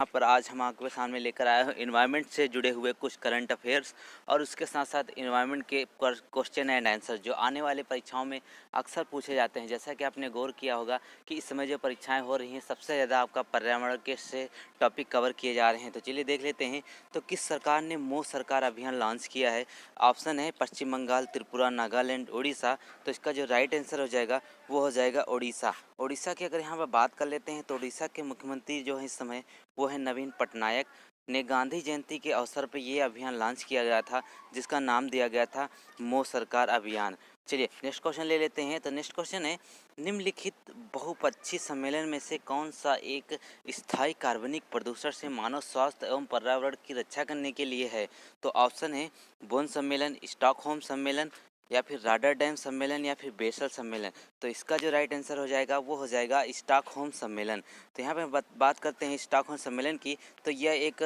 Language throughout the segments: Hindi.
यहाँ पर आज हम आपके सामने लेकर आए हैं इन्वायरमेंट से जुड़े हुए कुछ करंट अफेयर्स और उसके साथ साथ इन्वायरमेंट के क्वेश्चन एंड आंसर जो आने वाले परीक्षाओं में अक्सर पूछे जाते हैं। जैसा कि आपने गौर किया होगा कि इस समय जो परीक्षाएं हो रही हैं सबसे ज़्यादा आपका पर्यावरण के से टॉपिक कवर किए जा रहे हैं। तो चलिए देख लेते हैं तो किस सरकार ने मोह सरकार अभियान लॉन्च किया है। ऑप्शन है पश्चिम बंगाल, त्रिपुरा, नागालैंड, उड़ीसा। तो इसका जो राइट आंसर हो जाएगा वो हो जाएगा उड़ीसा। उड़ीसा की अगर यहाँ पर बात कर लेते हैं तो उड़ीसा के मुख्यमंत्री जो है इस समय वो है नवीन पटनायक ने गांधी जयंती के अवसर पर ये अभियान लॉन्च किया गया था जिसका नाम दिया गया था मोह सरकार अभियान। चलिए नेक्स्ट क्वेश्चन ले लेते हैं। तो नेक्स्ट क्वेश्चन है निम्नलिखित बहुपक्षीय सम्मेलन में से कौन सा एक स्थायी कार्बनिक प्रदूषण से मानव स्वास्थ्य एवं पर्यावरण की रक्षा करने के लिए है। तो ऑप्शन है बोन सम्मेलन, स्टॉकहोम सम्मेलन या फिर रॉटरडैम सम्मेलन या फिर बेसल सम्मेलन। तो इसका जो राइट आंसर हो जाएगा वो हो जाएगा स्टॉकहोम सम्मेलन। तो यहाँ पे बात करते हैं स्टॉकहोम सम्मेलन की। तो यह एक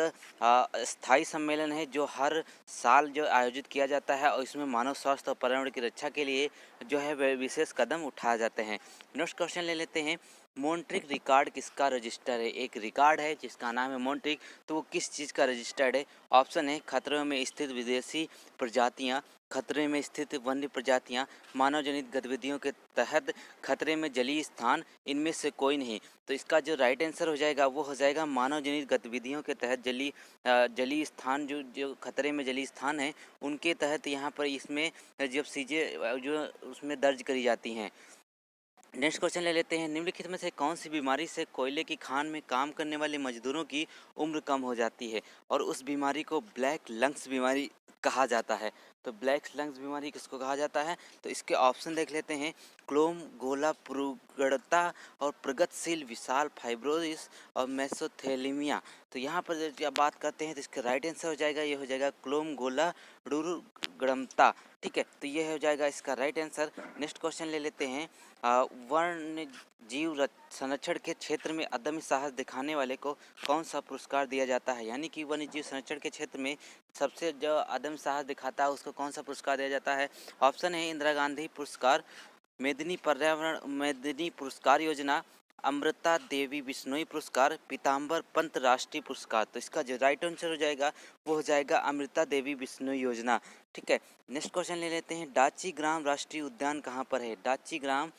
स्थायी सम्मेलन है जो हर साल जो आयोजित किया जाता है और इसमें मानव स्वास्थ्य और पर्यावरण की रक्षा के लिए जो है विशेष कदम उठाए जाते हैं। नेक्स्ट क्वेश्चन ले लेते हैं मॉन्ट्रिक रिकॉर्ड किसका रजिस्टर है। एक रिकॉर्ड है जिसका नाम है मॉन्ट्रिक, तो वो किस चीज़ का रजिस्टर्ड है। ऑप्शन है खतरे में स्थित विदेशी प्रजातियाँ, खतरे में स्थित वन्य प्रजातियां, मानव जनित गतिविधियों के तहत खतरे में जलीय स्थान, इनमें से कोई नहीं। तो इसका जो राइट आंसर हो जाएगा वो हो जाएगा मानव जनित गतिविधियों के तहत जलीय स्थान जो जो खतरे में जलीय स्थान है उनके तहत यहाँ पर इसमें जब चीज़ें जो उसमें दर्ज करी जाती हैं। नेक्स्ट क्वेश्चन ले लेते हैं निम्नलिखित में से कौन सी बीमारी से कोयले की खान में काम करने वाले मजदूरों की उम्र कम हो जाती है और उस बीमारी को ब्लैक लंग्स बीमारी कहा जाता है। तो ब्लैक लंग्स बीमारी किसको कहा जाता है। तो इसके ऑप्शन देख लेते हैं क्लोम, गोला, पुरुगड़ता और प्रगतिशील विशाल फाइब्रोसिस और मेसोथेलीमिया। तो यहाँ पर जब बात करते हैं तो इसका राइट आंसर हो जाएगा ये हो जाएगा क्लोम, गोला, रुरुगड़मता। ठीक है, तो ये हो जाएगा इसका राइट आंसर। नेक्स्ट क्वेश्चन ले लेते हैं वन्य जीव संरक्षण के क्षेत्र में अदम्य साहस दिखाने वाले को कौन सा पुरस्कार दिया जाता है। यानी कि वन्य जीव संरक्षण के क्षेत्र में सबसे जो अदम्य साहस दिखाता है उसको कौन सा पुरस्कार दिया जाता है। ऑप्शन है इंदिरा गांधी पुरस्कार, मेदिनी पुरस्कार योजना, अमृता देवी बिश्नोई पुरस्कार, पीताम्बर पंत राष्ट्रीय पुरस्कार। तो इसका जो राइट आंसर हो जाएगा वो हो जाएगा अमृता देवी बिश्नोई योजना। ठीक है, नेक्स्ट क्वेश्चन ले लेते हैं डाची ग्राम राष्ट्रीय उद्यान कहाँ पर है। डाची ग्राम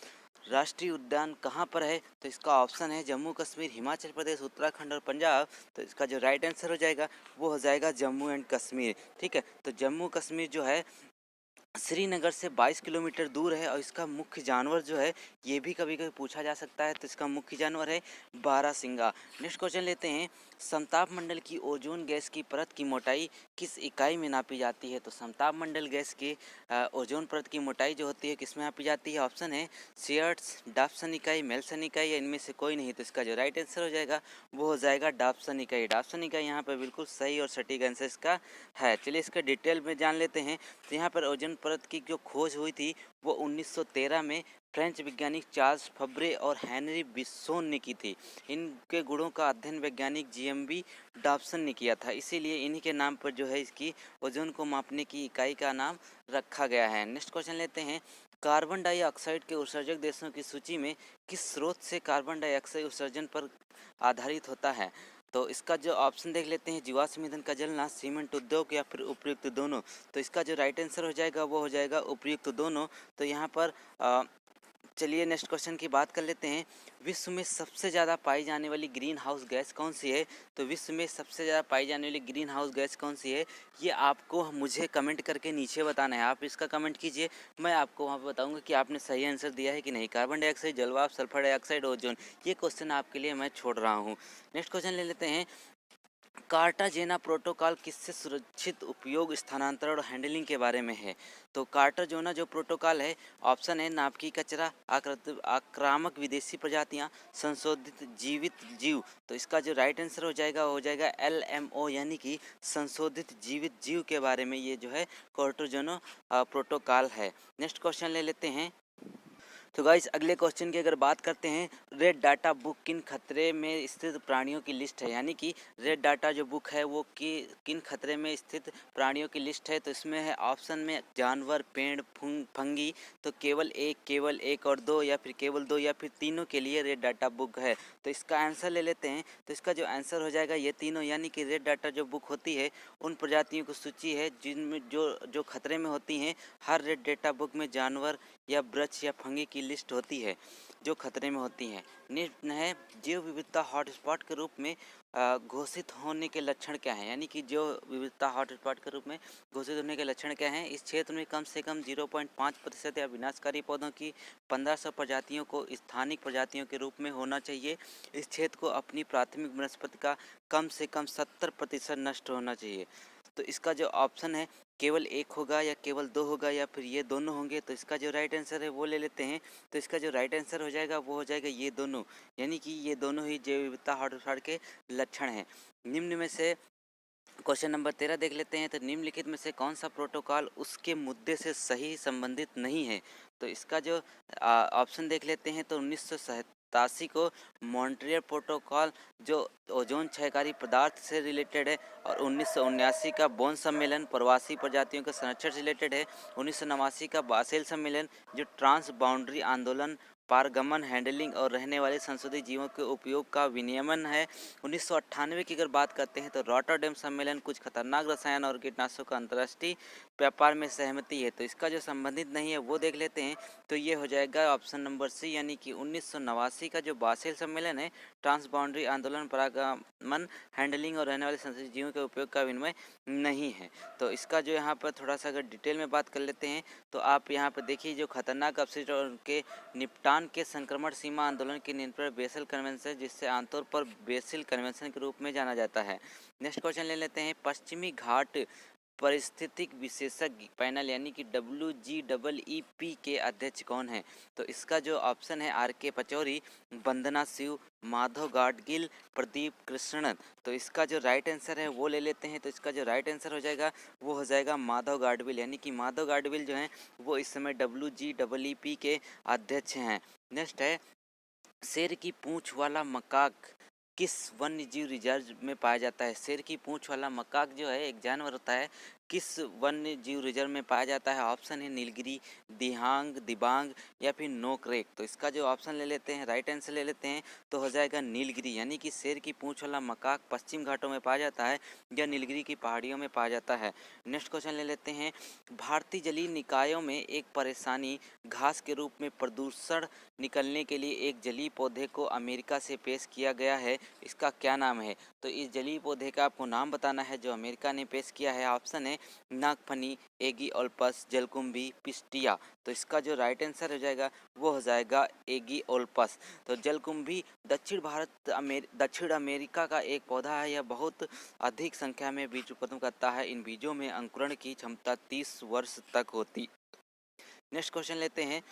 राष्ट्रीय उद्यान कहाँ पर है। तो इसका ऑप्शन है जम्मू कश्मीर, हिमाचल प्रदेश, उत्तराखंड और पंजाब। तो इसका जो राइट आंसर हो जाएगा वो हो जाएगा जम्मू एंड कश्मीर। ठीक है, तो जम्मू कश्मीर जो है श्रीनगर से 22 किलोमीटर दूर है और इसका मुख्य जानवर जो है ये भी कभी कभी पूछा जा सकता है। तो इसका मुख्य जानवर है बारहसिंगा। नेक्स्ट क्वेश्चन लेते हैं समताप मंडल की ओजोन गैस की परत की मोटाई किस इकाई में नापी जाती है। तो समताप मंडल गैस की ओजोन परत की मोटाई जो होती है किस में नापी जाती है। ऑप्शन है सियर्ट्स, डाप्सन इकाई, मेल्सन इकाई या इनमें से कोई नहीं। तो इसका जो राइट आंसर हो जाएगा वो हो जाएगा डाप्सन इकाई। डाप्सन इकाई यहाँ पर बिल्कुल सही और सटीक आंसर इसका है। चलिए इसका डिटेल में जान लेते हैं। तो यहाँ पर ओजोन परत की जो खोज हुई थी वो 1913 में फ्रेंच वैज्ञानिक चार्ल्स फब्रे और हेनरी बिस्सोन ने की थी। इनके गुणों का अध्ययन वैज्ञानिक जीएमबी डॉब्सन ने किया था, इसीलिए इन्हीं के नाम पर जो है इसकी ओजोन को मापने की इकाई का नाम रखा गया है। नेक्स्ट क्वेश्चन लेते हैं कार्बन डाइऑक्साइड के उत्सर्जक देशों की सूची में किस स्रोत से कार्बन डाइऑक्साइड उत्सर्जन पर आधारित होता है। तो इसका जो ऑप्शन देख लेते हैं जीवाश्म ईंधन का जलना, सीमेंट उद्योग या फिर उपयुक्त दोनों। तो इसका जो राइट आंसर हो जाएगा वो हो जाएगा उपयुक्त दोनों। तो यहाँ पर चलिए नेक्स्ट क्वेश्चन की बात कर लेते हैं विश्व में सबसे ज़्यादा पाई जाने वाली ग्रीन हाउस गैस कौन सी है। तो विश्व में सबसे ज़्यादा पाई जाने वाली ग्रीन हाउस गैस कौन सी है ये आपको मुझे कमेंट करके नीचे बताना है। आप इसका कमेंट कीजिए, मैं आपको वहाँ पर बताऊँगा कि आपने सही आंसर दिया है कि नहीं। कार्बन डाइऑक्साइड, जलवायु, सल्फर डाइऑक्साइड, ओजोन, ये क्वेश्चन आपके लिए मैं छोड़ रहा हूँ। नेक्स्ट क्वेश्चन ले लेते हैं कार्टाजेना प्रोटोकॉल किससे सुरक्षित उपयोग, स्थानांतरण और हैंडलिंग के बारे में है। तो कार्टाजेना जो प्रोटोकॉल है ऑप्शन है नाभिकीय कचरा, आक्रामक विदेशी प्रजातियां, संशोधित जीवित जीव। तो इसका जो राइट आंसर हो जाएगा वो हो जाएगा LMO यानी कि संशोधित जीवित जीव के बारे में ये जो है कार्टाजेना प्रोटोकॉल है। नेक्स्ट क्वेश्चन ले लेते हैं तो गाइस अगले क्वेश्चन की अगर बात करते हैं, रेड डाटा बुक किन खतरे में स्थित प्राणियों की लिस्ट है, यानी कि रेड डाटा जो बुक है वो किन खतरे में स्थित प्राणियों की लिस्ट है। तो इसमें है ऑप्शन में जानवर, पेड़, फंगी। तो केवल एक और दो, या फिर केवल दो, या फिर तीनों के लिए रेड डाटा बुक है। तो इसका आंसर ले लेते हैं। तो इसका जो आंसर हो जाएगा ये तीनों, यानी कि रेड डाटा जो बुक होती है उन प्रजातियों की सूची है जिनमें जो जो खतरे में होती हैं। हर रेड डाटा बुक में जानवर या वृक्ष या फंगी की लिस्ट होती है जो खतरे में होती हैं। नेक्स्ट है जैव विविधता हॉटस्पॉट के रूप में घोषित होने के लक्षण क्या हैं, यानी कि जो विविधता हॉटस्पॉट के रूप में घोषित होने के लक्षण क्या हैं। इस क्षेत्र में कम से कम 0.5% या विनाशकारी पौधों की 1500 प्रजातियों को स्थानिक प्रजातियों के रूप में होना चाहिए। इस क्षेत्र को अपनी प्राथमिक वनस्पति का कम से कम 70% नष्ट होना चाहिए। तो इसका जो ऑप्शन है केवल एक होगा या केवल दो होगा या फिर ये दोनों होंगे। तो इसका जो राइट आंसर है वो ले लेते हैं। तो इसका जो राइट आंसर हो जाएगा वो हो जाएगा ये दोनों, यानी कि ये दोनों ही जैव विविधता हॉटस्पॉट के लक्षण हैं। निम्न में से क्वेश्चन नंबर 13 देख लेते हैं। तो निम्नलिखित में से कौन सा प्रोटोकॉल उसके मुद्दे से सही संबंधित नहीं है। तो इसका जो ऑप्शन देख लेते हैं। तो 1987 को मॉन्ट्रियल प्रोटोकॉल जो ओजोन क्षयकारी पदार्थ से रिलेटेड है, और 1979 का बोन सम्मेलन प्रवासी प्रजातियों के संरक्षण से रिलेटेड है। 1989 का बासेल सम्मेलन जो ट्रांस बाउंड्री आंदोलन, पारगमन, हैंडलिंग और रहने वाले संशोधित जीवों के उपयोग का विनियमन है। 1998 की अगर बात करते हैं तो रॉटरडैम सम्मेलन कुछ खतरनाक रसायन और कीटनाशकों का अंतर्राष्ट्रीय व्यापार में सहमति है। तो इसका जो संबंधित नहीं है वो देख लेते हैं। तो ये हो जाएगा ऑप्शन नंबर सी, यानी कि 1989 का जो बासेल सम्मेलन है, ट्रांस बाउंड्री आंदोलन, परागमन, हैंडलिंग और रहने वाले संशोधित जीवों के उपयोग का विनिमय नहीं है। तो इसका जो यहाँ पर थोड़ा सा अगर डिटेल में बात कर लेते हैं तो आप यहाँ पर देखिए जो खतरनाक अपशिष्ट और उनके निपटान के संक्रमण सीमा आंदोलन के नियंत्रण बेसल कन्वेंशन, जिससे आमतौर पर बेसिल कन्वेंशन के रूप में जाना जाता है। नेक्स्ट क्वेश्चन ले लेते हैं। पश्चिमी घाट पारिस्थितिक विशेषज्ञ पैनल यानी कि WGEEP के अध्यक्ष कौन है। तो इसका जो ऑप्शन है आर के पचौरी, वंदना शिव, माधव गाडगिल, प्रदीप कृष्णन। तो इसका जो राइट आंसर है वो ले लेते हैं। तो इसका जो राइट आंसर हो जाएगा वो हो जाएगा माधव गाडगिल, यानी कि माधव गाडगिल जो हैं वो इस समय WGEEP के अध्यक्ष हैं। नेक्स्ट है शेर की पूंछ वाला मकाक किस वन्य जीव रिजर्व में पाया जाता है। शेर की पूंछ वाला मकाक जो है एक जानवर होता है, किस वन्य जीव रिजर्व में पाया जाता है। ऑप्शन है नीलगिरी, दिहांग, दिबांग या फिर नोकरेक। तो इसका जो ऑप्शन ले लेते हैं, राइट आंसर ले लेते हैं, तो हो जाएगा नीलगिरी, यानी कि शेर की पूंछ वाला मकाक पश्चिम घाटों में पाया जाता है या नीलगिरी की पहाड़ियों में पाया जाता है। नेक्स्ट क्वेश्चन ले लेते हैं। भारतीय जलीय निकायों में एक परेशानी घास के रूप में प्रदूषण निकलने के लिए एक जलीय पौधे को अमेरिका से पेश किया गया है, इसका क्या नाम है। तो इस जलीय पौधे का आपको नाम बताना है जो अमेरिका ने पेश किया है। ऑप्शन है नागफनी, एगी ओल्पस, जलकुंभी, पिस्टिया। तो इसका जो राइट आंसर हो जाएगा वो हो जाएगा एगी ओल्पस। तो जलकुंभी दक्षिण अमेरिका का एक पौधा है। यह बहुत अधिक संख्या में बीज उत्पन्न करता है। इन बीजों में अंकुरण की क्षमता 30 वर्ष तक होती। नेक्स्ट क्वेश्चन लेते हैं।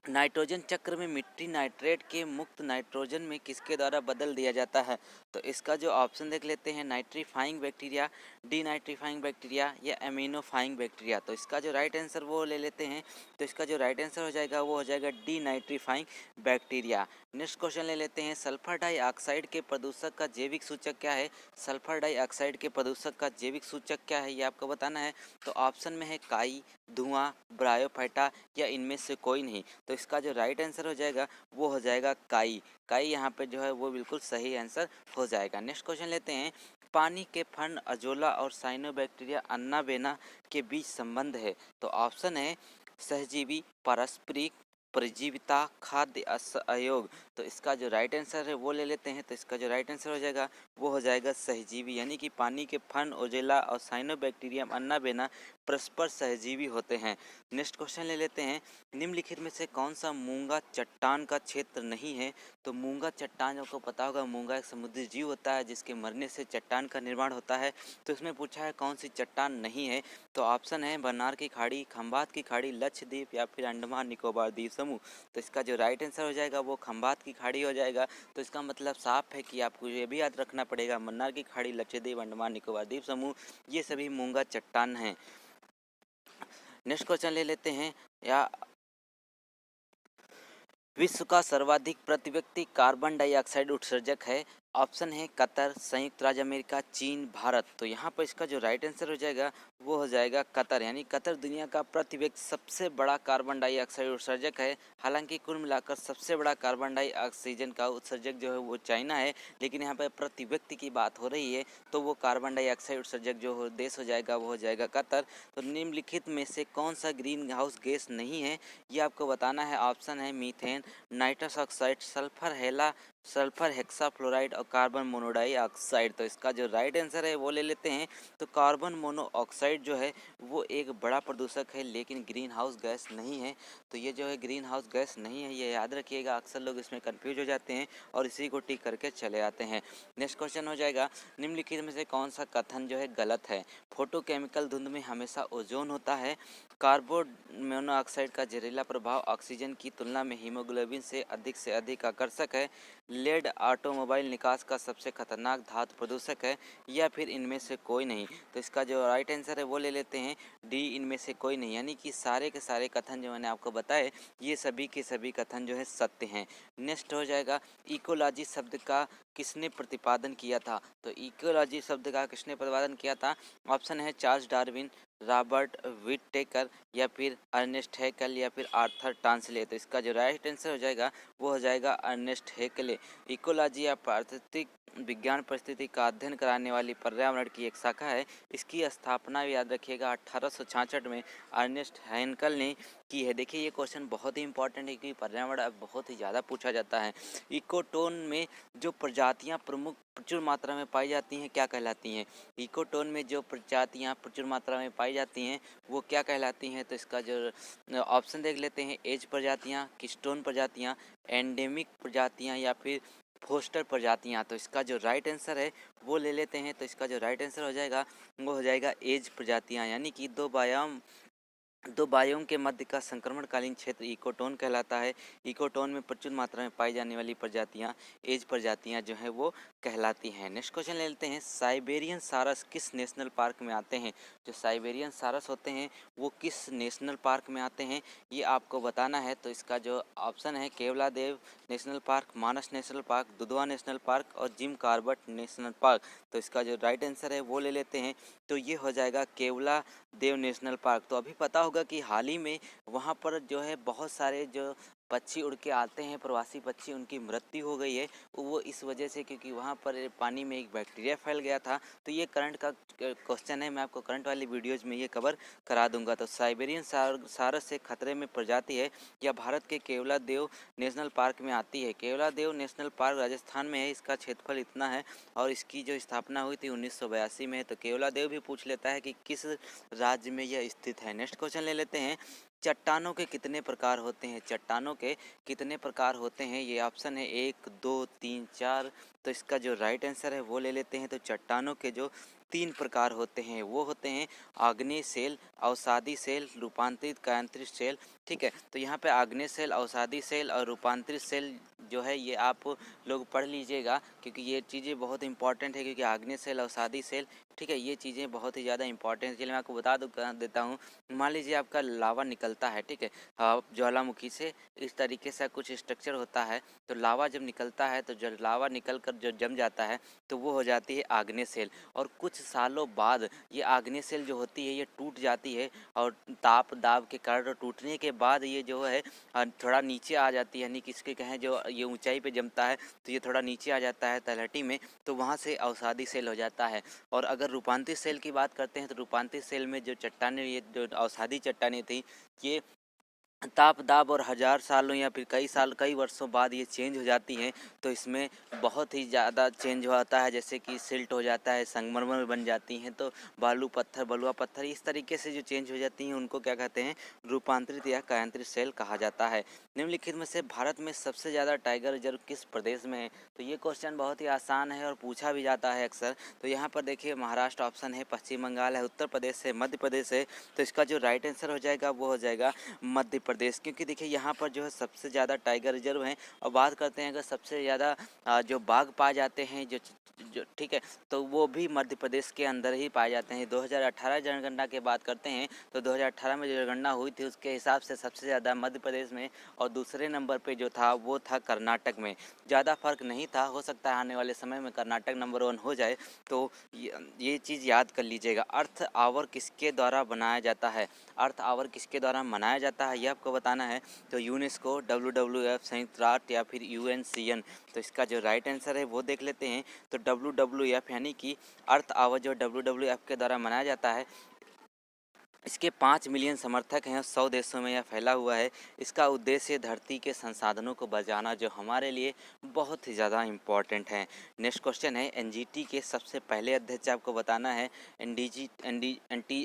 नाइट्रोजन चक्र में मिट्टी नाइट्रेट के मुक्त नाइट्रोजन में किसके द्वारा बदल दिया जाता है। तो इसका जो ऑप्शन देख लेते हैं। नाइट्रीफाइंग बैक्टीरिया, डीनाइट्रीफाइंग बैक्टीरिया या एमिनोफाइंग बैक्टीरिया। तो इसका जो राइट आंसर वो ले लेते हैं। तो इसका जो राइट आंसर हो जाएगा वो हो जाएगा डीनाइट्रीफाइंग बैक्टीरिया। नेक्स्ट क्वेश्चन ले लेते हैं। सल्फर डाइऑक्साइड के प्रदूषक का जैविक सूचक क्या है। सल्फर डाइऑक्साइड के प्रदूषक का जैविक सूचक क्या है ये आपको बताना है। तो ऑप्शन में है काई, धुआं, ब्रायोफाइटा या इनमें से कोई नहीं। तो इसका जो राइट आंसर हो जाएगा वो हो जाएगा काई। काई यहाँ पे जो है वो बिल्कुल सही आंसर हो जाएगा। नेक्स्ट क्वेश्चन लेते हैं। पानी के फंड अजोला और साइनोबैक्टीरिया अन्ना बेना के बीच संबंध है। तो ऑप्शन है सहजीवी, पारस्परिक, परजीविता, खाद्य असहयोग। तो इसका जो राइट आंसर है वो ले लेते हैं। तो इसका जो राइट आंसर हो जाएगा वो हो जाएगा सहजीवी, यानी कि पानी के फन ओजेला और साइनोबैक्टीरियम अन्ना बेना परस्पर सहजीवी होते हैं। नेक्स्ट क्वेश्चन ले लेते हैं। निम्नलिखित में से कौन सा मूंगा चट्टान का क्षेत्र नहीं है। तो मूंगा चट्टान आपको पता होगा, मूंगा एक समुद्री जीव होता है जिसके मरने से चट्टान का निर्माण होता है। तो इसमें पूछा है कौन सी चट्टान नहीं है। तो ऑप्शन है बन्नार की खाड़ी, खंबात की खाड़ी, लक्षद्वीप या फिर अंडमान निकोबार द्वीप समूह। तो इसका जो राइट आंसर हो जाएगा वो खंबात की खाड़ी हो जाएगा। तो इसका मतलब साफ है कि आपको ये भी याद रखना पड़ेगा, मन्नार की खाड़ी, लक्षद्वीप, अंडमान निकोबार द्वीप समूह ये सभी मूंगा चट्टान हैं। नेक्स्ट क्वेश्चन ले लेते हैं। या विश्व का सर्वाधिक प्रति व्यक्ति कार्बन डाइऑक्साइड उत्सर्जक है। ऑप्शन है कतर, संयुक्त राज्य अमेरिका, चीन, भारत। तो यहाँ पर इसका जो राइट आंसर हो जाएगा वो हो जाएगा कतर, यानी कतर दुनिया का प्रति व्यक्ति सबसे बड़ा कार्बन डाइऑक्साइड उत्सर्जक है। हालांकि कुल मिलाकर सबसे बड़ा कार्बन डाइऑक्सीजन का उत्सर्जक जो है वो चाइना है, लेकिन यहाँ पर प्रति व्यक्ति की बात हो रही है तो वो कार्बन डाइऑक्साइड उत्सर्जक जो देश हो जाएगा वो हो जाएगा कतर। तो निम्नलिखित में से कौन सा ग्रीन हाउस गैस नहीं है, ये आपको बताना है। ऑप्शन है methane, nitrous oxide, sulphur hexafluoride और कार्बन मोनोडाइऑक्साइड। तो इसका जो राइट आंसर है वो ले लेते हैं। तो कार्बन मोनोऑक्साइड जो है वो एक बड़ा प्रदूषक है, लेकिन ग्रीन हाउस गैस नहीं है। तो ये जो है ग्रीन हाउस गैस नहीं है, ये याद रखिएगा। अक्सर लोग इसमें कंफ्यूज हो जाते हैं और इसी को टिक करके चले आते हैं। नेक्स्ट क्वेश्चन हो जाएगा, निम्नलिखित में से कौन सा कथन जो है गलत है। फोटोकेमिकल धुंध में हमेशा ओजोन होता है। कार्बन मोनोऑक्साइड का जहरीला प्रभाव ऑक्सीजन की तुलना में हीमोग्लोबिन से अधिक आकर्षक है। लेड ऑटोमोबाइल निकास का सबसे खतरनाक धातु प्रदूषक है, या फिर इनमें से कोई नहीं। तो इसका जो राइट आंसर है वो ले लेते हैं डी, इनमें से कोई नहीं। यानी कि सारे के सारे कथन जो मैंने आपको बताए ये सभी के सभी कथन जो है सत्य हैं। नेक्स्ट हो जाएगा, इकोलॉजी शब्द का किसने प्रतिपादन किया था। तो इकोलॉजी शब्द का किसने प्रतिपादन किया था। ऑप्शन है चार्ल्स डार्विन, रॉबर्ट विटेकर, या फिर अर्नेस्ट हैकेल, या फिर आर्थर टांसले। तो इसका जो राइट आंसर हो जाएगा वो हो जाएगा अर्नेस्ट हैकेले। इकोलॉजी या प्राकृतिक विज्ञान परिस्थिति का अध्ययन कराने वाली पर्यावरण की एक शाखा है। इसकी स्थापना याद रखिएगा 1866 में अर्नेस्ट हैकेल ने की है। देखिए ये क्वेश्चन बहुत ही इंपॉर्टेंट है क्योंकि पर्यावरण अब बहुत ही ज़्यादा पूछा जाता है। इकोटोन में जो प्रजातियां प्रचुर मात्रा में पाई जाती हैं क्या कहलाती हैं। इकोटोन में जो प्रजातियां प्रचुर मात्रा में पाई जाती हैं वो क्या कहलाती हैं। तो इसका जो ऑप्शन देख लेते हैं, एज प्रजातियां, किस्टोन प्रजातियां, एंडेमिक प्रजातियां, या फिर फोस्टर प्रजातियां। तो इसका जो राइट आंसर है वो ले लेते हैं। तो इसका जो राइट आंसर हो जाएगा वो हो जाएगा एज प्रजातियां, यानी कि दो बायोम के मध्य का संक्रमणकालीन क्षेत्र इकोटोन कहलाता है। इकोटोन में प्रचुर मात्रा में पाई जाने वाली प्रजातियां एज प्रजातियां जो है वो कहलाती हैं। नेक्स्ट क्वेश्चन ले लेते हैं, साइबेरियन सारस किस नेशनल पार्क में आते हैं। जो साइबेरियन सारस होते हैं वो किस नेशनल पार्क में आते हैं ये आपको बताना है। तो इसका जो ऑप्शन है Keoladeo National Park, Manas National Park, Dudhwa National Park और जिम कॉर्बेट नेशनल पार्क। तो इसका जो राइट आंसर है वो ले लेते हैं। तो ये हो जाएगा केवला देव नेशनल पार्क। तो अभी पता होगा कि हाल ही में वहाँ पर जो है बहुत सारे जो पक्षी उड़ के आते हैं, प्रवासी पक्षी, उनकी मृत्यु हो गई है। वो इस वजह से क्योंकि वहाँ पर पानी में एक बैक्टीरिया फैल गया था। तो ये करंट का क्वेश्चन है, मैं आपको करंट वाली वीडियोज़ में ये कवर करा दूंगा। तो साइबेरियन सारस से खतरे में प्रजाति है या भारत के केवलादेव नेशनल पार्क में आती है। केवलादेव नेशनल पार्क राजस्थान में है, इसका क्षेत्रफल इतना है और इसकी जो स्थापना हुई थी 1982 में। तो केवलादेव भी पूछ लेता है कि किस राज्य में यह स्थित है। नेक्स्ट क्वेश्चन ले लेते हैं, चट्टानों के कितने प्रकार होते हैं। चट्टानों के कितने प्रकार होते हैं, ये ऑप्शन है 1, 2, 3, 4। तो इसका जो राइट आंसर है वो ले लेते हैं। तो चट्टानों के जो 3 प्रकार होते हैं वो होते हैं आग्नेय सेल, अवसादी सेल, रूपांतरित कायांतरित सेल। ठीक है, तो यहाँ पे आग्नेय सेल, अवसादी सेल और रूपांतरित सेल जो है ये आप लोग पढ़ लीजिएगा क्योंकि ये चीज़ें बहुत इंपॉर्टेंट है। क्योंकि आग्नेय सेल, अवसादी सेल, ठीक है, ये चीज़ें बहुत ही ज़्यादा इंपॉर्टेंट है। चलिए मैं आपको बता देता हूँ। मान लीजिए आपका लावा निकलता है, ठीक है, ज्वालामुखी से इस तरीके से कुछ स्ट्रक्चर होता है। तो लावा जब निकलता है तो जब लावा निकल कर जो जम जाता है तो वो हो जाती है आग्नेय सेल। और कुछ सालों बाद ये आग्नेय सेल जो होती है ये टूट जाती है और ताप दाब के कारण टूटने के बाद ये जो है थोड़ा नीचे आ जाती है। यानी किसके कहें जो ये ऊंचाई पे जमता है तो ये थोड़ा नीचे आ जाता है तलहटी में, तो वहाँ से अवसादी सेल हो जाता है। और अगर रूपांतरित सेल की बात करते हैं तो रूपांतरित सेल में जो चट्टानें, ये जो अवसादी चट्टानें थी, ये ताप दाब और हज़ार सालों या फिर कई वर्षों बाद ये चेंज हो जाती हैं। तो इसमें बहुत ही ज़्यादा चेंज होता है, जैसे कि सिल्ट हो जाता है, संगमरमर बन जाती हैं। तो बालू पत्थर, बलुआ पत्थर, इस तरीके से जो चेंज हो जाती हैं उनको क्या कहते हैं, रूपांतरित या कायांतरित सेल कहा जाता है। निम्नलिखित में से भारत में सबसे ज़्यादा टाइगर रिजर्व किस प्रदेश में है। तो ये क्वेश्चन बहुत ही आसान है और पूछा भी जाता है अक्सर। तो यहाँ पर देखिए महाराष्ट्र ऑप्शन है, पश्चिम बंगाल है, उत्तर प्रदेश है, मध्य प्रदेश है। तो इसका जो राइट आंसर हो जाएगा वो हो जाएगा मध्य प्रदेश। क्योंकि देखिए यहाँ पर जो है सबसे ज़्यादा टाइगर रिजर्व हैं। और बात करते हैं अगर सबसे ज़्यादा जो बाघ पाए जाते हैं जो ठीक है, तो वो भी मध्य प्रदेश के अंदर ही पाए जाते हैं। 2018 जनगणना की बात करते हैं तो 2018 में जो जनगणना हुई थी उसके हिसाब से सबसे ज़्यादा मध्य प्रदेश में और दूसरे नंबर पे जो था वो था कर्नाटक में। ज़्यादा फर्क नहीं था, हो सकता है आने वाले समय में कर्नाटक नंबर 1 हो जाए। तो ये चीज़ याद कर लीजिएगा। अर्थ आवर किसके द्वारा बनाया जाता है, अर्थ आवर किसके द्वारा मनाया जाता है, ये आपको बताना है। तो यूनेस्को, WWF, संयुक्त राष्ट्र या फिर UNCN। तो इसका जो राइट आंसर है वो देख लेते हैं। तो WWF यानी कि अर्थ आवर जो WWF के द्वारा मनाया जाता है, इसके 5 मिलियन समर्थक हैं, 100 देशों में यह फैला हुआ है। इसका उद्देश्य धरती के संसाधनों को बचाना, जो हमारे लिए बहुत ही ज़्यादा इम्पॉर्टेंट है। नेक्स्ट क्वेश्चन है, NGT के सबसे पहले अध्यक्ष आपको बताना है।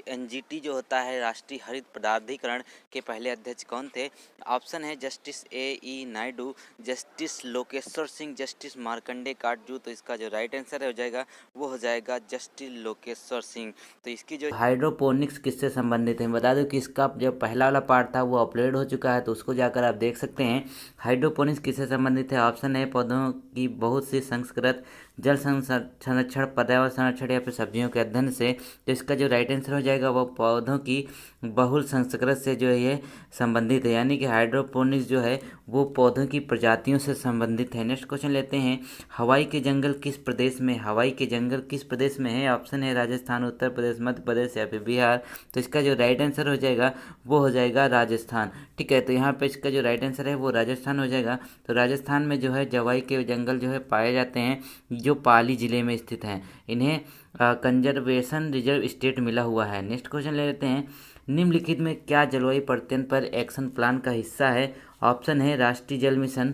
NGT जो होता है, राष्ट्रीय हरित प्राधिकरण के पहले अध्यक्ष कौन थे? ऑप्शन है justice AE Naidu, justice Lokeshwar Singh, justice Markandey Katju. तो इसका जो राइट आंसर हो जाएगा वो हो जाएगा जस्टिस लोकेश्वर सिंह। तो इसकी जो हाइड्रोपोनिक्स किससे संबंधित है, बता दूं कि इसका जो पहला वाला पार्ट था वो अपलोड हो चुका है, तो उसको जाकर आप देख सकते हैं। हाइड्रोपोनिक्स किससे संबंधित है? ऑप्शन है पौधों की बहुत सी संस्कृत, जल संरक्षण, पर्यावरण संरक्षण या फिर सब्जियों के अध्ययन से। तो इसका जो राइट आंसर हो जाएगा वो पौधों की बहुल संस्कृत से जो है ये संबंधित है, यानी कि हाइड्रोपोनिक्स जो है वो पौधों की प्रजातियों से संबंधित है। नेक्स्ट क्वेश्चन लेते हैं, हवाई के जंगल किस प्रदेश में, हवाई के जंगल किस प्रदेश में है? ऑप्शन है राजस्थान, उत्तर प्रदेश, मध्य प्रदेश या फिर बिहार। तो इसका जो राइट आंसर हो जाएगा वो हो जाएगा राजस्थान। ठीक है, तो यहाँ पे इसका जो राइट आंसर है वो राजस्थान हो जाएगा। तो राजस्थान में जो है हवाई के जंगल जो है पाए जाते हैं, जो पाली जिले में स्थित हैं। इन्हें कंजर्वेशन रिजर्व स्टेट मिला हुआ है। नेक्स्ट क्वेश्चन ले लेते हैं, निम्नलिखित में क्या जलवायु परिवर्तन पर एक्शन प्लान का हिस्सा है? ऑप्शन है राष्ट्रीय जल मिशन,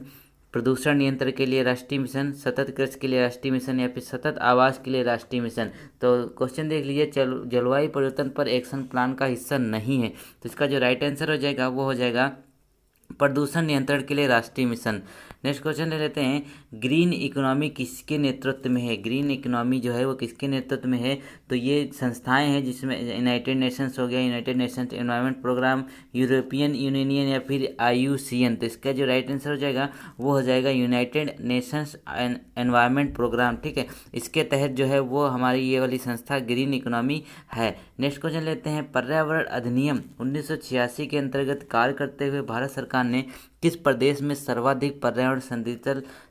प्रदूषण नियंत्रण के लिए राष्ट्रीय मिशन, सतत कृषि के लिए राष्ट्रीय मिशन या फिर सतत आवास के लिए राष्ट्रीय मिशन। तो क्वेश्चन देख लीजिए, जलवायु परिवर्तन पर एक्शन प्लान का हिस्सा नहीं है। तो इसका जो राइट आंसर हो जाएगा वो हो जाएगा प्रदूषण नियंत्रण के लिए राष्ट्रीय मिशन। नेक्स्ट क्वेश्चन ले लेते हैं, ग्रीन इकोनॉमी किसके नेतृत्व में है? ग्रीन इकोनॉमी जो है वो किसके नेतृत्व में है? तो ये संस्थाएं हैं जिसमें यूनाइटेड नेशंस हो गया, United Nations Environment Programme, European Union या फिर IUCN। तो इसका जो राइट आंसर हो जाएगा वो हो जाएगा यूनाइटेड नेशंस एनवायरनमेंट प्रोग्राम। ठीक है, इसके तहत जो है वो हमारी ये वाली संस्था ग्रीन इकोनॉमी है। नेक्स्ट क्वेश्चन लेते हैं, पर्यावरण अधिनियम 1986 के अंतर्गत कार्य करते हुए भारत सरकार ने किस प्रदेश में सर्वाधिक पर्यावरण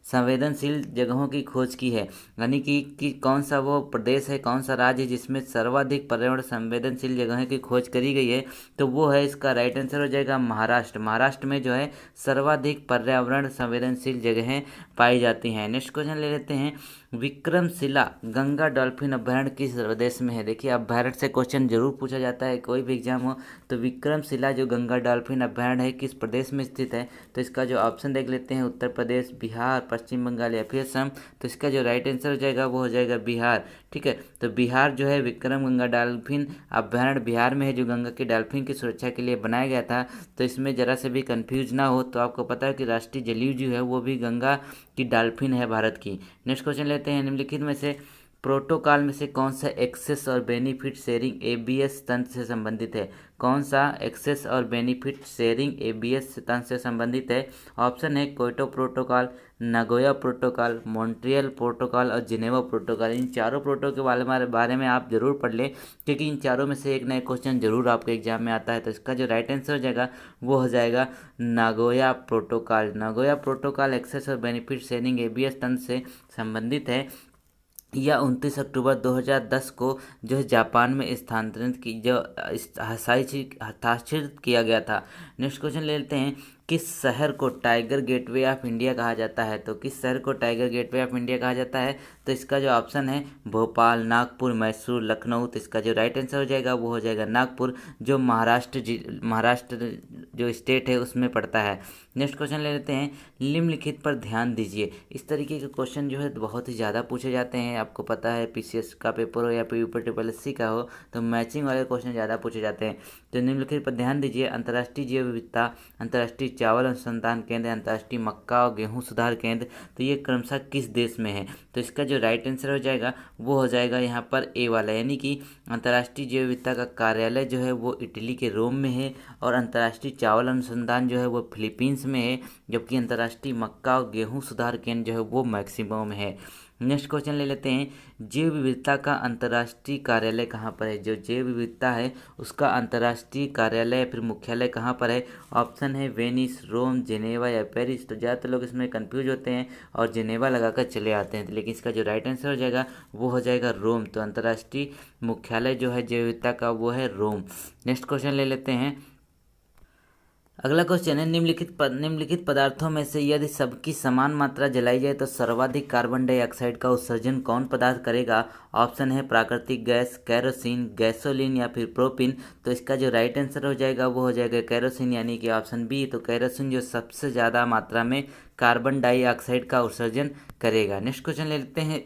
संवेदनशील जगहों की खोज की है? यानी कि कौन सा वो प्रदेश है, कौन सा राज्य है जिसमें सर्वाधिक पर्यावरण संवेदनशील जगहों की खोज करी गई है? तो वो है, इसका राइट आंसर हो जाएगा महाराष्ट्र। महाराष्ट्र में जो है सर्वाधिक पर्यावरण संवेदनशील जगहें पाई जाती हैं। नेक्स्ट क्वेश्चन ले लेते हैं, विक्रमशिला गंगा डॉल्फिन अभयारण्य किस प्रदेश में है? देखिए, अभयारण्य से क्वेश्चन जरूर पूछा जाता है, कोई भी एग्जाम हो। तो विक्रमशिला जो गंगा डॉल्फिन अभयारण्य है किस प्रदेश में स्थित है? तो इसका जो ऑप्शन देख लेते हैं, उत्तर प्रदेश, बिहार, पश्चिम बंगाल या फिर असम। तो इसका जो राइट आंसर हो जाएगा वो हो जाएगा बिहार। ठीक है, तो बिहार जो है विक्रम गंगा डॉल्फिन अभयारण्य बिहार में है, जो गंगा की डॉल्फिन की सुरक्षा के लिए बनाया गया था। तो इसमें जरा से भी कंफ्यूज ना हो, तो आपको पता है कि राष्ट्रीय जलीय जीव है वो भी गंगा की डॉल्फिन है भारत की। नेक्स्ट क्वेश्चन लेते हैं, निम्नलिखित में से प्रोटोकॉल में से कौन सा एक्सेस और बेनिफिट शेयरिंग ABS तंत्र से संबंधित है? कौन सा एक्सेस और बेनिफिट शेयरिंग ABS तंत्र से संबंधित है? ऑप्शन है Kyoto protocol, Nagoya protocol, Montreal protocol और जिनेवा प्रोटोकॉल। इन चारों प्रोटोकॉल के बारे में आप जरूर पढ़ लें, क्योंकि इन चारों में से एक नया क्वेश्चन जरूर आपके एग्जाम में आता है। तो इसका जो राइट आंसर हो जाएगा वो हो जाएगा Nagoya Protocol. Nagoya Protocol access और बेनिफिट शेयरिंग ABS तंत्र से संबंधित है। यह 29 अक्टूबर 2010 को जो है जापान में स्थानांतरित की जो हस्ताक्षरित किया गया था। नेक्स्ट क्वेश्चन ले लेते हैं, किस शहर को टाइगर गेटवे ऑफ इंडिया कहा जाता है? तो किस शहर को टाइगर गेटवे ऑफ इंडिया कहा जाता है? तो इसका जो ऑप्शन है भोपाल, नागपुर, मैसूर, लखनऊ। तो इसका जो राइट आंसर हो जाएगा वो हो जाएगा नागपुर, जो महाराष्ट्र जो स्टेट है उसमें पड़ता है। नेक्स्ट क्वेश्चन ले लेते हैं, निम्नलिखित पर ध्यान दीजिए। इस तरीके के क्वेश्चन जो है बहुत ही ज़्यादा पूछे जाते हैं। आपको पता है PCS का पेपर हो या फिर UPSC का हो, तो मैचिंग वाले क्वेश्चन ज़्यादा पूछे जाते हैं। तो निम्नलिखित पर ध्यान दीजिए, अंतर्राष्ट्रीय जैव विविधता, अंतर्राष्ट्रीय चावल अनुसंधान केंद्र, अंतर्राष्ट्रीय मक्का और गेहूं सुधार केंद्र, तो ये क्रमशः किस देश में है? तो इसका जो राइट आंसर हो जाएगा वो हो जाएगा यहाँ पर A वाला, यानी कि अंतर्राष्ट्रीय जैव विविधता का कार्यालय जो है वो इटली के रोम में है, और अंतर्राष्ट्रीय चावल अनुसंधान जो है वो फिलीपींस में है, जबकि अंतर्राष्ट्रीय मक्का और गेहूं सुधार केंद्र जो है वो मैक्सिको में है। नेक्स्ट क्वेश्चन ले लेते हैं, जैव विविधता का अंतर्राष्ट्रीय कार्यालय कहाँ पर है। जो जैव विविधता है उसका अंतर्राष्ट्रीय कार्यालय या फिर मुख्यालय कहाँ पर है। ऑप्शन है वेनिस, रोम, जेनेवा या पेरिस। तो ज़्यादातर लोग इसमें कंफ्यूज होते हैं और जेनेवा लगाकर चले आते हैं, लेकिन इसका जो राइट आंसर हो जाएगा वो हो जाएगा रोम। तो अंतर्राष्ट्रीय मुख्यालय जो है जैव विविधता का वो है रोम। नेक्स्ट क्वेश्चन ले लेते हैं। अगला क्वेश्चन है, निम्नलिखित पदार्थों में से यदि सबकी समान मात्रा जलाई जाए तो सर्वाधिक कार्बन डाइऑक्साइड का उत्सर्जन कौन पदार्थ करेगा। ऑप्शन है प्राकृतिक गैस, केरोसिन, गैसोलीन या फिर प्रोपिन। तो इसका जो राइट आंसर हो जाएगा वो हो जाएगा केरोसिन, यानी कि ऑप्शन बी। तो केरोसिन जो सबसे ज़्यादा मात्रा में कार्बन डाइऑक्साइड का उत्सर्जन करेगा। नेक्स्ट क्वेश्चन ले लेते हैं,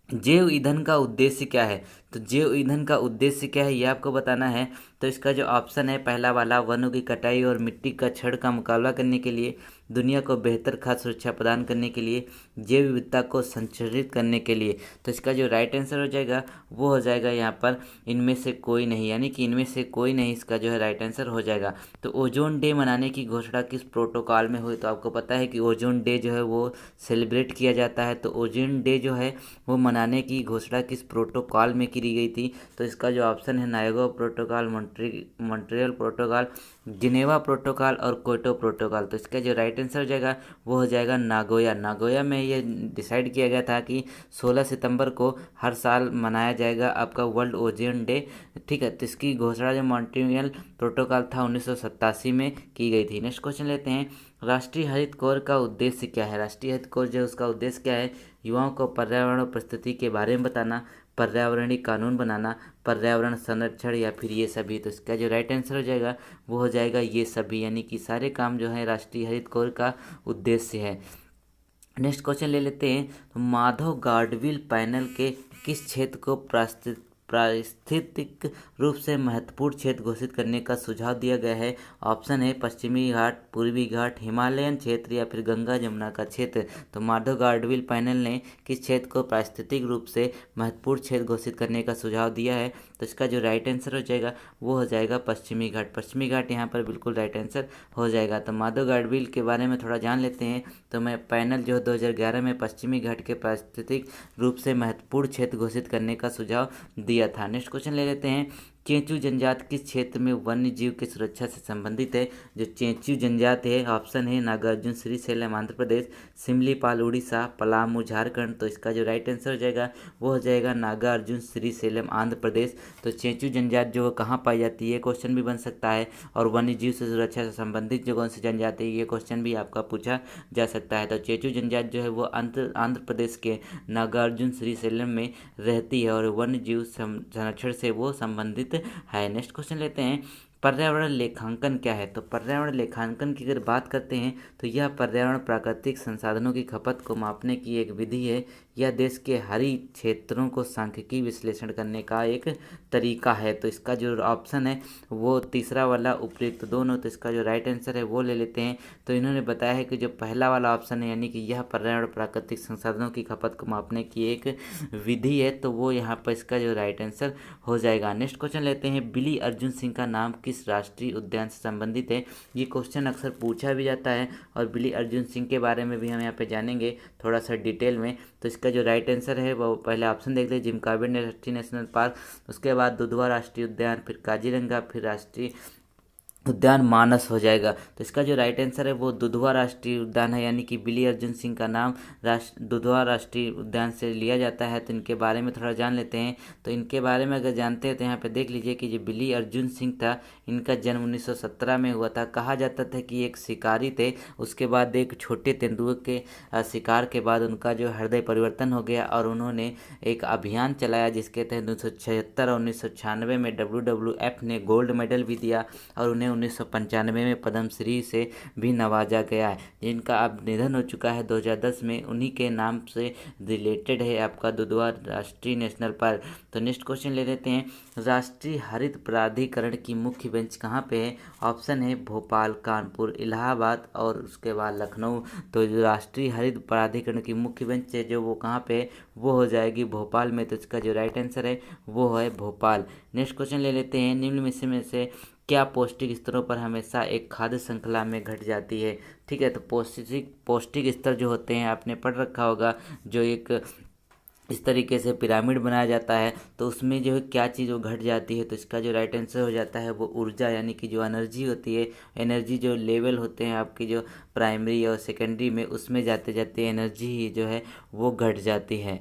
जैव ईंधन का उद्देश्य क्या है। तो जैव ईंधन का उद्देश्य क्या है ये आपको बताना है। तो इसका जो ऑप्शन है पहला वाला, वनों की कटाई और मिट्टी का क्षरण का मुकाबला करने के लिए, दुनिया को बेहतर खाद्य सुरक्षा प्रदान करने के लिए, जैव विविधता को संरक्षित करने के लिए। तो इसका जो राइट आंसर हो जाएगा वो हो जाएगा यहाँ पर इनमें से कोई नहीं, यानी कि इनमें से कोई नहीं इसका जो है राइट आंसर हो जाएगा। तो ओजोन डे मनाने की घोषणा किस प्रोटोकॉल में हुई। तो आपको पता है कि ओजोन डे जो है वो सेलिब्रेट किया जाता है। तो ओजोन डे जो है वो मनाने की घोषणा किस प्रोटोकॉल में की गई थी। तो इसका जो ऑप्शन है Nagoya Protocol, Montreal Protocol, Geneva Protocol और क्योटो प्रोटोकॉल। तो इसका जो राइट आंसर हो जाएगा वो हो जाएगा नागोया। नागोया में ये डिसाइड किया गया था कि 16 सितंबर को हर साल मनाया जाएगा आपका वर्ल्ड ओजोन डे। ठीक है, तो इसकी घोषणा जो मॉन्ट्रियल प्रोटोकॉल था 1987 में की गई थी। नेक्स्ट क्वेश्चन लेते हैं, राष्ट्रीय हरित कोर का उद्देश्य क्या है। राष्ट्रीय हरित कोर जो उसका उद्देश्य क्या है, युवाओं को पर्यावरण और परिस्थिति के बारे में बताना, पर्यावरणीय कानून बनाना, पर्यावरण संरक्षण या फिर ये सभी। तो इसका जो राइट आंसर हो जाएगा वो हो जाएगा ये सभी, यानी कि सारे काम जो है राष्ट्रीय हरित कोर का उद्देश्य है। नेक्स्ट क्वेश्चन ले लेते हैं, तो माधव गाडगिल पैनल के किस क्षेत्र को पारिस्थितिक रूप से महत्वपूर्ण क्षेत्र घोषित करने का सुझाव दिया गया है। ऑप्शन है पश्चिमी घाट, पूर्वी घाट, हिमालयन क्षेत्र या फिर गंगा जमुना का क्षेत्र। तो माधव गाडगिल पैनल ने किस क्षेत्र को पारिस्थितिक रूप से महत्वपूर्ण क्षेत्र घोषित करने का सुझाव दिया है। तो इसका जो राइट आंसर हो जाएगा वो हो जाएगा पश्चिमी घाट। पश्चिमी घाट यहाँ पर बिल्कुल राइट आंसर हो जाएगा। तो माधव गाडगिल के बारे में थोड़ा जान लेते हैं। तो मैं पैनल जो 2011 में पश्चिमी घाट के पारिस्थितिक रूप से महत्वपूर्ण क्षेत्र घोषित करने का सुझाव दिया था। नेक्स्ट क्वेश्चन ले लेते हैं, चेंचू जनजाति किस क्षेत्र में वन्य जीव की सुरक्षा से संबंधित है। जो चेंचू जनजाति है, ऑप्शन है नागार्जुन श्रीशैलम आंध्र प्रदेश, सिमलीपाल उड़ीसा, पलामू झारखंड। तो इसका जो राइट आंसर हो जाएगा वो हो जाएगा नागार्जुन श्रीशैलम आंध्र प्रदेश। तो चेंचू जनजाति जो कहाँ पाई जाती है ये क्वेश्चन भी बन सकता है, और वन्य जीव से सुरक्षा से संबंधित जो कौन सी जनजाति है ये क्वेश्चन भी आपका पूछा जा सकता है। तो चेंचू जनजाति जो है वो आंध्र प्रदेश के नागार्जुन श्रीशैलम में रहती है और वन्य जीव संरक्षण से वो संबंधित है। नेक्स्ट क्वेश्चन लेते हैं, पर्यावरण लेखांकन क्या है। तो पर्यावरण लेखांकन की अगर बात करते हैं तो यह पर्यावरण प्राकृतिक संसाधनों की खपत को मापने की एक विधि है। यह देश के हरित क्षेत्रों को सांख्यिकीय विश्लेषण करने का एक तरीका है। तो इसका जो ऑप्शन है वो तीसरा वाला उपयुक्त दोनों। तो इसका जो राइट आंसर है वो ले लेते हैं। तो इन्होंने बताया है कि जो पहला वाला ऑप्शन है यानी कि यह पर्यावरण प्राकृतिक संसाधनों की खपत को मापने की एक विधि है, तो वो यहाँ पर इसका जो राइट आंसर हो जाएगा। नेक्स्ट क्वेश्चन लेते हैं, बिली अर्जुन सिंह का नाम किस राष्ट्रीय उद्यान से संबंधित है। ये क्वेश्चन अक्सर पूछा भी जाता है और बिली अर्जुन सिंह के बारे में भी हम यहाँ पे जानेंगे थोड़ा सा डिटेल में। तो इसका जो राइट आंसर है वो पहले ऑप्शन देख लें, जिम कॉर्बेट राष्ट्रीय नेशनल पार्क, उसके बाद दुधवा राष्ट्रीय उद्यान, फिर काजीरंगा, फिर राष्ट्रीय उद्यान मानस हो जाएगा। तो इसका जो राइट आंसर है वो दुधवा राष्ट्रीय उद्यान है, यानी कि बिली अर्जुन सिंह का नाम दुधवा राष्ट्रीय उद्यान से लिया जाता है। तो इनके बारे में थोड़ा जान लेते हैं। तो इनके बारे में अगर जानते हैं तो यहाँ पे देख लीजिए कि जो बिली अर्जुन सिंह था इनका जन्म 1917 में हुआ था। कहा जाता था कि एक शिकारी थे, उसके बाद एक छोटे तेंदुए के शिकार के बाद उनका जो हृदय परिवर्तन हो गया और उन्होंने एक अभियान चलाया जिसके तहत 1976 और 1996 में WWF ने गोल्ड मेडल भी दिया और उन्हें 1995 में पद्मश्री से भी नवाजा गया है। जिनका अब निधन हो चुका है 2010 में, उन्हीं के नाम से रिलेटेड है आपका दुधवा राष्ट्रीय नेशनल पार्क। तो नेक्स्ट क्वेश्चन ले लेते हैं, राष्ट्रीय हरित प्राधिकरण की मुख्य बेंच कहाँ पे है। ऑप्शन है भोपाल, कानपुर, इलाहाबाद और उसके बाद लखनऊ। तो जो राष्ट्रीय हरित प्राधिकरण की मुख्य बेंच है जो वो कहाँ पे है वो हो जाएगी भोपाल में। तो इसका जो राइट आंसर है वो है भोपाल। नेक्स्ट क्वेश्चन ले लेते हैं, निम्न में से क्या पौष्टिक स्तरों पर हमेशा एक खाद्य श्रृंखला में घट जाती है। ठीक है, तो पौष्टिक पौष्टिक स्तर जो होते हैं आपने पढ़ रखा होगा, जो एक इस तरीके से पिरामिड बनाया जाता है, तो उसमें जो है क्या चीज़ वो घट जाती है, तो इसका जो राइट आंसर हो जाता है वो ऊर्जा, यानी कि जो एनर्जी होती है, एनर्जी जो लेवल होते हैं आपकी जो प्राइमरी और सेकेंडरी में, उसमें जाते जाते एनर्जी ही जो है वो घट जाती है।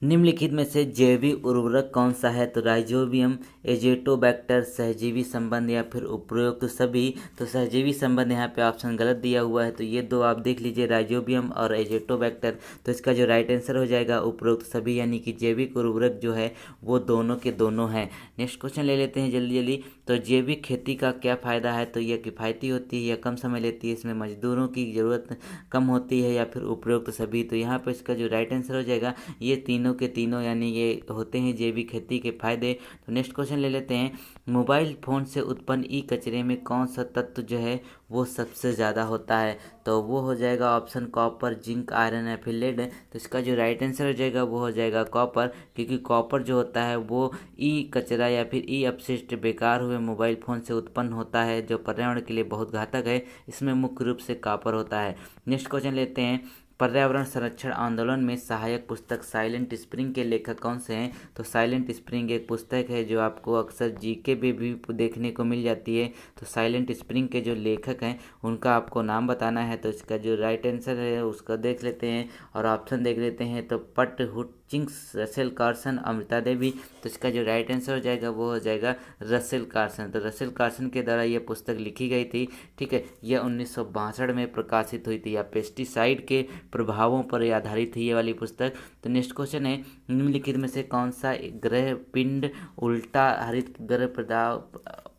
निम्नलिखित में से जैविक उर्वरक कौन सा है, तो राइजोबियम, एजेटोबैक्टर, सहजीवी संबंध या फिर उपरोक्त सभी। तो सहजीवी संबंध यहाँ पे ऑप्शन गलत दिया हुआ है, तो ये दो आप देख लीजिए, राइजोबियम और एजेटोबैक्टर। तो इसका जो राइट आंसर हो जाएगा उपरोक्त सभी, यानी कि जैविक उर्वरक जो है वो दोनों के दोनों हैं। नेक्स्ट क्वेश्चन ले लेते हैं जल्दी जल्दी। तो जैविक खेती का क्या फ़ायदा है, तो यह किफ़ायती होती है या कम समय लेती है, इसमें मजदूरों की ज़रूरत कम होती है या फिर उपरोक्त सभी। तो यहाँ पर इसका जो राइट आंसर हो जाएगा ये तीनों के तीनों, यानी ये होते हैं जैविक खेती के फायदे। तो नेक्स्ट क्वेश्चन ले लेते हैं। मोबाइल फ़ोन से उत्पन्न ई कचरे में कौन सा तत्व जो है वो सबसे ज़्यादा होता है, तो वो हो जाएगा ऑप्शन कॉपर, जिंक, आयरन या फिर लेड। तो इसका जो राइट आंसर हो जाएगा वो हो जाएगा कॉपर, क्योंकि कॉपर जो होता है वो ई कचरा या फिर ई अपशिष्ट बेकार हुए मोबाइल फ़ोन से उत्पन्न होता है, जो पर्यावरण के लिए बहुत घातक है। इसमें मुख्य रूप से कॉपर होता है। नेक्स्ट क्वेश्चन लेते हैं। पर्यावरण संरक्षण आंदोलन में सहायक पुस्तक साइलेंट स्प्रिंग के लेखक कौन से हैं, तो साइलेंट स्प्रिंग एक पुस्तक है जो आपको अक्सर जीके में भी देखने को मिल जाती है। तो साइलेंट स्प्रिंग के जो लेखक हैं उनका आपको नाम बताना है। तो इसका जो राइट आंसर है उसका देख लेते हैं और ऑप्शन देख लेते हैं। तो पट हुचिंग्स, रसेल कार्सन, अमृता देवी। तो इसका जो राइट आंसर हो जाएगा वो हो जाएगा रसेल कार्सन। तो रसेल कार्सन के द्वारा ये पुस्तक लिखी गई थी। ठीक है, यह 1962 में प्रकाशित हुई थी। या पेस्टिसाइड के प्रभावों पर आधारित है ये वाली पुस्तक। तो नेक्स्ट क्वेश्चन है। निम्नलिखित में से कौन सा ग्रह पिंड उल्टा हरित ग्रह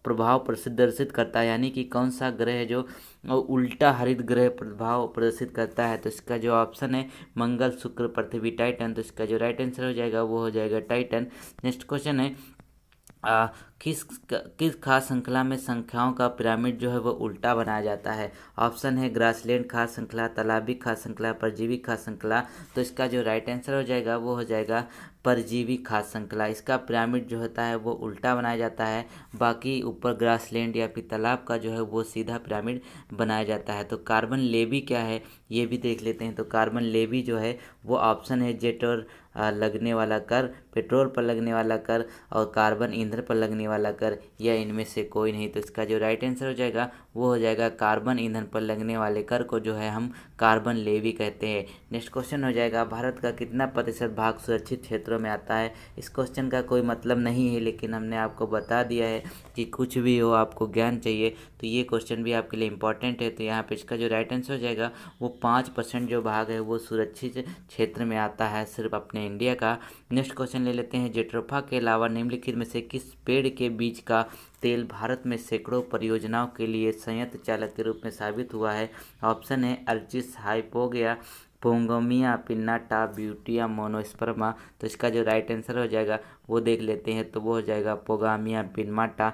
प्रभाव प्रदर्शित करता है, यानी कि कौन सा ग्रह है जो उल्टा हरित ग्रह प्रभाव प्रदर्शित करता है। तो इसका जो ऑप्शन है मंगल, शुक्र, पृथ्वी, टाइटन। तो इसका जो राइट आंसर हो जाएगा वो हो जाएगा टाइटन। नेक्स्ट क्वेश्चन है। आ, किस खास श्रृंखला में संख्याओं का पिरामिड जो है वो उल्टा बनाया जाता है। ऑप्शन है ग्रासलैंड खास श्रृंखला, तालाबी खास श्रृंखला, परजीवी खास श्रृंखला। तो इसका जो राइट आंसर हो जाएगा वो हो जाएगा परजीवी खास श्रृंखला। इसका पिरामिड जो होता है वो उल्टा बनाया जाता है, बाकी ऊपर ग्रासलैंड या फिर तालाब का जो है वो सीधा पिरामिड बनाया जाता है। तो कार्बन लेवी क्या है ये भी देख लेते हैं। तो कार्बन लेवी जो है वो ऑप्शन है जेट और लगने वाला कर, पेट्रोल पर लगने वाला कर और कार्बन ईंधन पर लगने वाला कर, या इनमें से कोई नहीं। तो इसका जो राइट आंसर हो जाएगा वो हो जाएगा कार्बन ईंधन पर लगने वाले कर को जो है हम कार्बन लेवी कहते हैं। नेक्स्ट क्वेश्चन हो जाएगा। भारत का कितना प्रतिशत भाग सुरक्षित क्षेत्रों में आता है। इस क्वेश्चन का कोई मतलब नहीं है, लेकिन हमने आपको बता दिया है कि कुछ भी हो आपको ज्ञान चाहिए तो ये क्वेश्चन भी आपके लिए इंपॉर्टेंट है। तो यहाँ पे इसका जो राइट आंसर हो जाएगा वो 5% जो भाग है वो सुरक्षित क्षेत्र में आता है, सिर्फ अपने इंडिया का। नेक्स्ट क्वेश्चन ले लेते हैं। जेट्रोफा के अलावा निम्नलिखित में से किस पेड़ के बीज का तेल भारत में सैकड़ों परियोजनाओं के लिए संयंत्र चालक के रूप में साबित हुआ है। ऑप्शन है अर्चिस, हाइपोगया, पोंगोमिया, पिन्नाटा, ब्यूटिया, मोनोस्पर्मा। तो इसका जो राइट आंसर हो जाएगा वो देख लेते हैं। तो वो हो जाएगा पोगामिया पिन्नाटा।